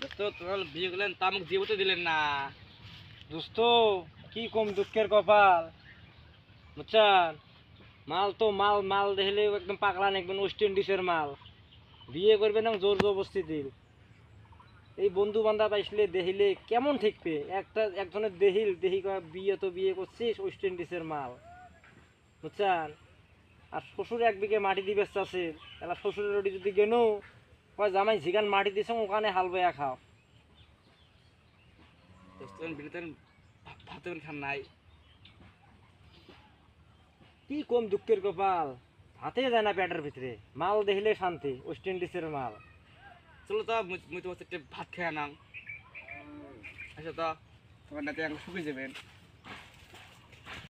দোস্ত তোর বিয়ে করলেন তা আমাকে জীবতে দিলেন না। দোস্ত কি কম দুঃখের কপাল বুঝছেন। মাল তো মাল মাল দেখলে একদম পাগলা একদম ওয়েস্ট ইন্ডিজের মাল। বিয়ে করবেন না জোর জবরদস্তি। এই বন্ধু বান্ধব আসলে দেখিলে কেমন ঠেকবে, একজনের দেহি কয় বিয়ে তো বিয়ে করছিস ওয়েস্ট ইন্ডিজের মাল বুঝছেন। আর শ্বশুর 1 বিঘে মাটি দিবে চাষে, এলা শ্বশুরের ওটি যদি গেন কয় জামাই যেখান মাটি দিছ ওখানে হাল বয়া খাও। দোস্ত বিয়েতে ভাত খান নাই। কি কম দুঃখের কপাল, হাতে যায় না পেটের ভিতরে, মাল দেখিলে শান্তি ওয়েস্ট ইন্ডিজের মাল। চলো তো মুই তোমার সাথে ভাত খেয়ে নাম। আচ্ছা তো তোমার নাতে আমাকে শুকিয়ে যাবেন।